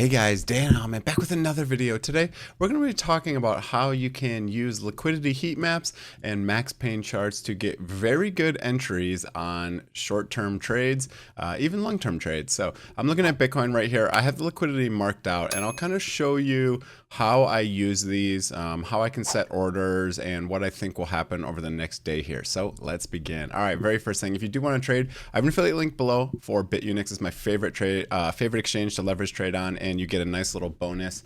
Hey guys, Dan Hallman back with another video. Today we're going to be talking about how you can use liquidity heat maps and max pain charts to get very good entries on short-term trades, even long-term trades. So I'm looking at Bitcoin right here. I have the liquidity marked out and I'll kind of show you how I use these, how I can set orders, and what I think will happen over the next day here. So let's begin. All right, very first thing, if you do want to trade, I have an affiliate link below for Bitunix. It's my favorite favorite exchange to leverage trade on, and you get a nice little bonus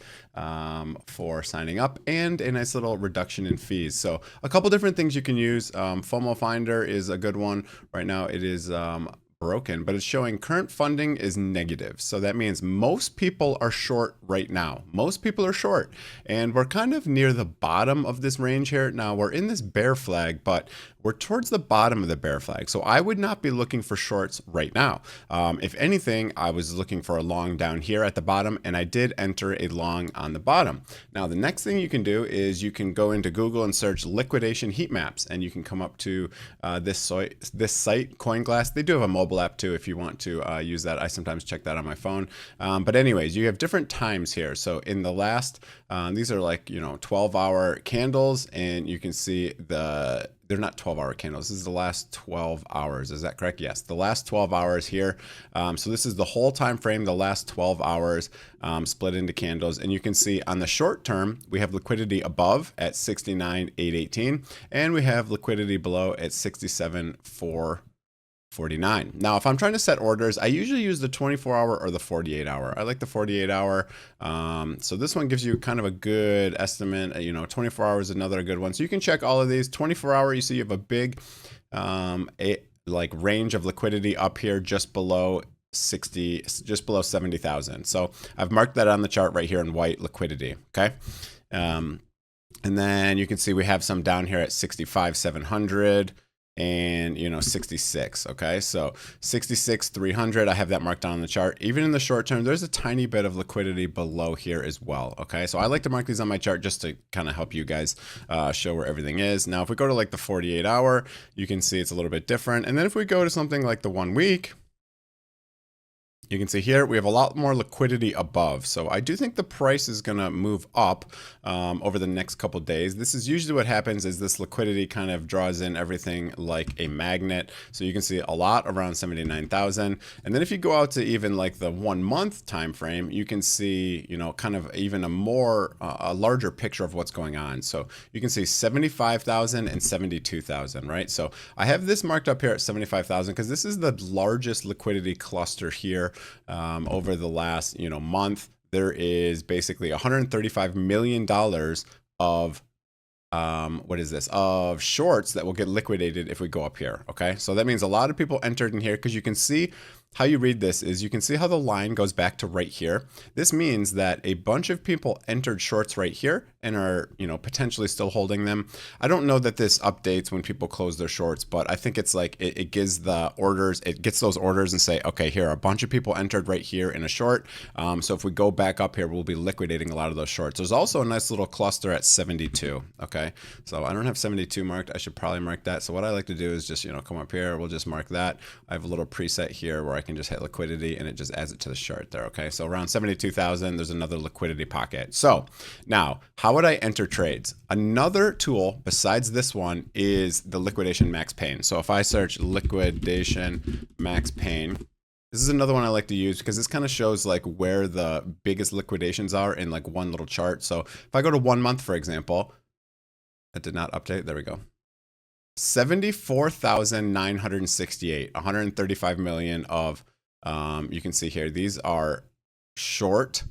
for signing up and a nice little reduction in fees. So a couple different things you can use. FOMO Finder is a good one. Right now it is broken, but it's showing current funding is negative. So that means most people are short right now. Most people are short, and we're kind of near the bottom of this range here. Now we're in this bear flag, but we're towards the bottom of the bear flag. So I would not be looking for shorts right now. If anything, I was looking for a long down here at the bottom, and I did enter a long on the bottom. Now, the next thing you can do is you can go into Google and search liquidation heat maps, and you can come up to this site, CoinGlass. They do have a mobile app too if you want to use that. I sometimes check that on my phone. But anyways, you have different times here. So in the last, these are like, 12-hour candles, and you can see they're not 12-hour candles. This is the last 12 hours. Is that correct? Yes, the last 12 hours here. So this is the whole time frame, the last 12 hours split into candles. And you can see on the short term, we have liquidity above at 69,818, and we have liquidity below at 67,449. Now, if I'm trying to set orders, I usually use the 24-hour or the 48-hour. I like the 48-hour. So this one gives you kind of a good estimate. 24 hours is another good one. So you can check all of these. 24-hour, you see you have a big range of liquidity up here just below 70,000. So I've marked that on the chart right here in white, liquidity. Okay. And then you can see we have some down here at 65,700. And 66. Okay, so 66,300, I have that marked on the chart. Even in the short term, there's a tiny bit of liquidity below here as well. Okay, so I like to mark these on my chart just to kind of help you guys show where everything is. Now if we go to like the 48-hour, you can see it's a little bit different. And then if we go to something like the 1 week, you can see here we have a lot more liquidity above. So I do think the price is going to move up over the next couple days. This is usually what happens, is this liquidity kind of draws in everything like a magnet. So you can see a lot around 79,000. And then if you go out to even like the 1 month time frame, you can see, kind of even a larger picture of what's going on. So you can see 75,000 and 72,000, right? So I have this marked up here at 75,000 because this is the largest liquidity cluster here. Over the last month. There is basically $135 million of of shorts that will get liquidated if we go up here. Okay, so that means a lot of people entered in here, because you can see how you read this is you can see how the line goes back to right here. This means that a bunch of people entered shorts right here and are, potentially still holding them. I don't know that this updates when people close their shorts, but I think it's like it gives the orders, it gets those orders and say, okay, here, a bunch of people entered right here in a short. So if we go back up here, we'll be liquidating a lot of those shorts. There's also a nice little cluster at 72. Okay, so I don't have 72 marked. I should probably mark that. So what I like to do is just, come up here. We'll just mark that. I have a little preset here where I can just hit liquidity and it just adds it to the chart there. Okay, so around 72,000, there's another liquidity pocket. So now, how would I enter trades? Another tool besides this one is the liquidation max pain. So if I search liquidation max pain, this is another one I like to use because this kind of shows like where the biggest liquidations are in like one little chart. So if I go to 1 month, for example, that did not update. There we go. 74,968, 135 million of, you can see here, these are short,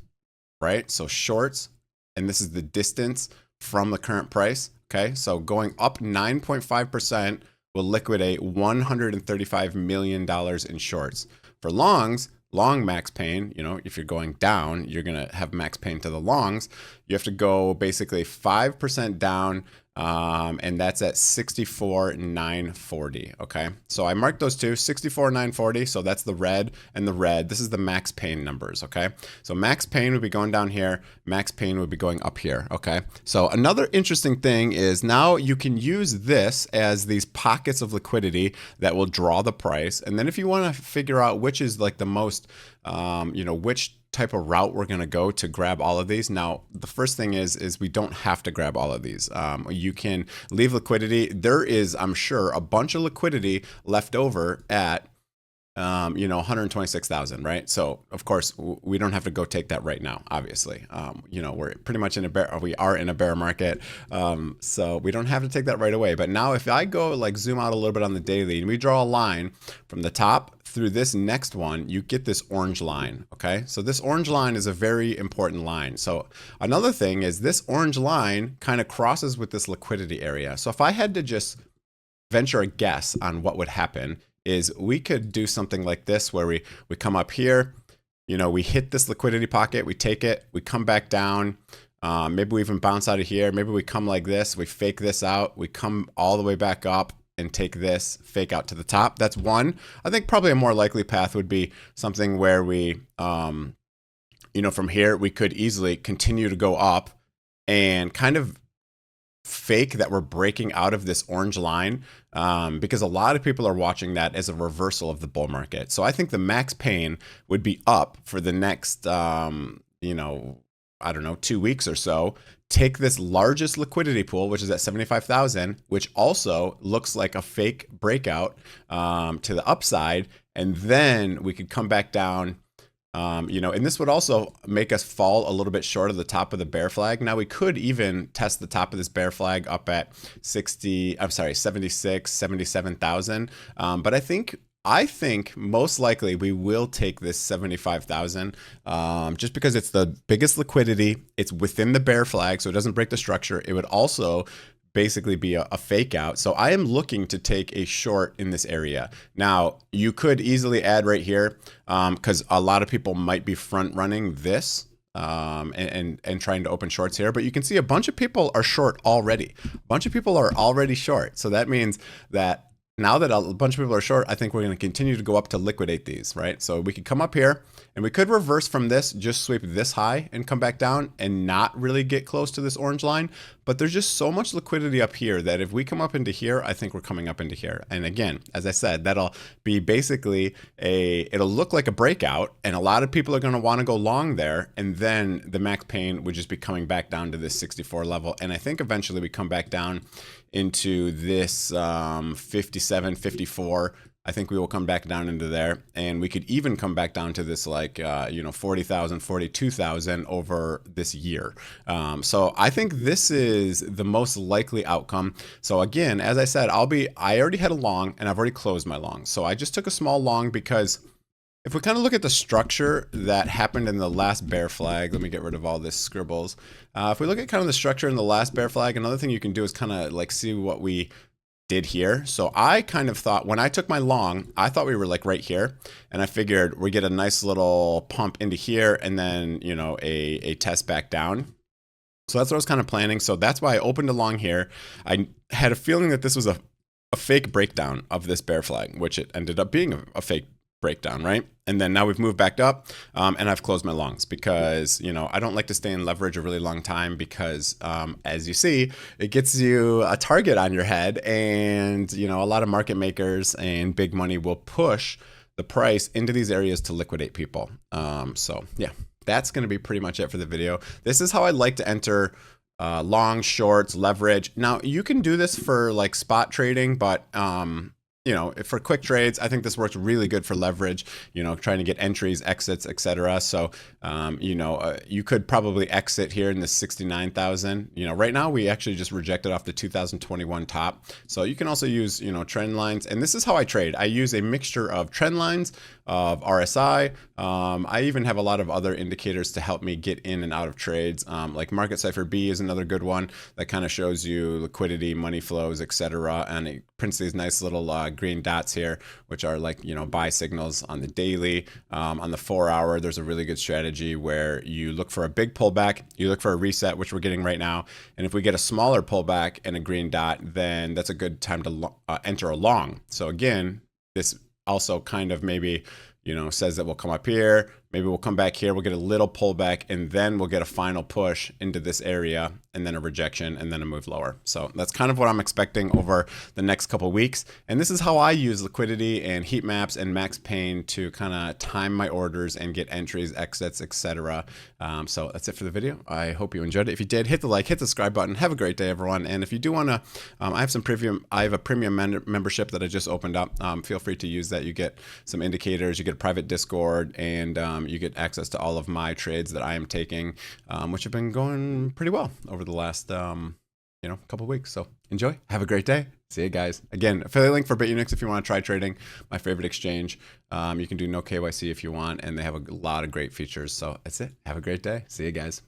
right? So shorts, and this is the distance from the current price. Okay, so going up 9.5% will liquidate $135 million in shorts. For longs, long max pain, if you're going down, you're going to have max pain to the longs. You have to go basically 5% down, and that's at 64,940. Okay, so I marked those two, 64,940. So that's the red and the red. This is the max pain numbers. Okay, so max pain would be going down here, max pain would be going up here. Okay, so another interesting thing is now you can use this as these pockets of liquidity that will draw the price. And then if you want to figure out which is like the most, which type of route we're going to go to grab all of these. Now, the first thing is we don't have to grab all of these. You can leave liquidity. There is, I'm sure, a bunch of liquidity left over at 126,000, right? So of course we don't have to go take that right now, obviously. We're pretty much we are in a bear market. So we don't have to take that right away. But now if I go like zoom out a little bit on the daily and we draw a line from the top through this next one, you get this orange line. Okay. So this orange line is a very important line. So another thing is this orange line kind of crosses with this liquidity area. So if I had to just venture a guess on what would happen, is we could do something like this where we come up here, we hit this liquidity pocket, we take it, we come back down, maybe we even bounce out of here, maybe we come like this, we fake this out, we come all the way back up and take this, fake out to the top. That's one. I think probably a more likely path would be something where we, from here, we could easily continue to go up and kind of fake that we're breaking out of this orange line, because a lot of people are watching that as a reversal of the bull market. So I think the max pain would be up for the next, I don't know, 2 weeks or so. Take this largest liquidity pool, which is at 75,000, which also looks like a fake breakout to the upside. And then we could come back down. And this would also make us fall a little bit short of the top of the bear flag. Now we could even test the top of this bear flag up at 76, 77,000. But I think most likely we will take this 75,000, just because it's the biggest liquidity. It's within the bear flag, so it doesn't break the structure. It would also basically be a fake out. So I am looking to take a short in this area. Now you could easily add right here, because a lot of people might be front running this and trying to open shorts here, but you can see a bunch of people are short already. A bunch of people are already short. So that means that now that a bunch of people are short, I think we're going to continue to go up to liquidate these, right? So we could come up here and we could reverse from this, just sweep this high and come back down and not really get close to this orange line. But there's just so much liquidity up here that if we come up into here, I think we're coming up into here. And again, as I said, that'll be basically it'll look like a breakout, and a lot of people are going to want to go long there. And then the max pain would just be coming back down to this 64 level. And I think eventually we come back down into this 57, 54. I think we will come back down into there, and we could even come back down to this 40,000, 42,000 over this year. So I think this is the most likely outcome. So again, as I said, I already had a long and I've already closed my long. So I just took a small long because if we kind of look at the structure that happened in the last bear flag, let me get rid of all this scribbles. If we look at kind of the structure in the last bear flag, another thing you can do is kind of like see what we did here. So I kind of thought when I took my long, I thought we were like right here, and I figured we get a nice little pump into here and then, a test back down. So that's what I was kind of planning. So that's why I opened a long here. I had a feeling that this was a fake breakdown of this bear flag, which it ended up being a fake breakdown, right? And then now we've moved back up, and I've closed my longs because, I don't like to stay in leverage a really long time because, as you see, it gets you a target on your head, and, a lot of market makers and big money will push the price into these areas to liquidate people. So yeah, that's going to be pretty much it for the video. This is how I like to enter long, shorts, leverage. Now you can do this for like spot trading, but, for quick trades, I think this works really good for leverage, trying to get entries, exits, etc. So, you could probably exit here in the 69,000. Right now we actually just rejected off the 2021 top. So you can also use, trend lines. And this is how I trade. I use a mixture of trend lines, of RSI. I even have a lot of other indicators to help me get in and out of trades. Like Market Cipher B is another good one that kind of shows you liquidity, money flows, etc. And it prints these nice little green dots here, which are like, buy signals on the daily. On the 4 hour, there's a really good strategy where you look for a big pullback, you look for a reset, which we're getting right now. And if we get a smaller pullback and a green dot, then that's a good time to enter a long. So again, this also kind of maybe, says that we'll come up here, maybe we'll come back here, we'll get a little pullback, and then we'll get a final push into this area, and then a rejection, and then a move lower. So that's kind of what I'm expecting over the next couple of weeks. And this is how I use liquidity and heat maps and max pain to kind of time my orders and get entries, exits, etc. So that's it for the video. I hope you enjoyed it. If you did, hit the like, hit the subscribe button. Have a great day, everyone. And if you do want to, I have a premium membership that I just opened up. Feel free to use that. You get some indicators, you get a private Discord, and you get access to all of my trades that I am taking, which have been going pretty well over the last couple of weeks. So enjoy. Have a great day. See you guys. Again, affiliate link for Bitunix if you want to try trading, my favorite exchange. You can do no KYC if you want, and they have a lot of great features. So that's it. Have a great day. See you guys.